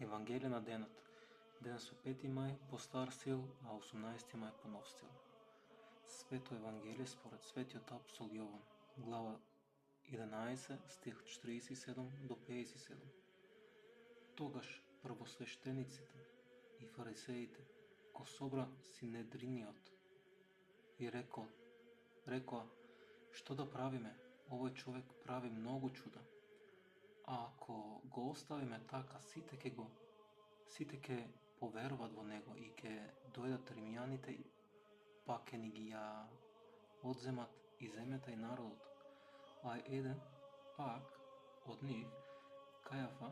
Евангелие на денот. Денес со 5 мај по стар стил, а 18 мај по нов стил. Свето Евангелие според светиот апостол Јован, глава 11, стих 47 до 57. Тогаш првосвештениците и фарисеите го собра Синедриниот и рекоа, што да правиме? Овој човек прави многу чуда. А ако го оставиме така, сите ќе поверуваат во него и ќе дојдат римјаните, па ќе ни ги ја одземат и земјата и народот. А еден пак од нив, Кајафа,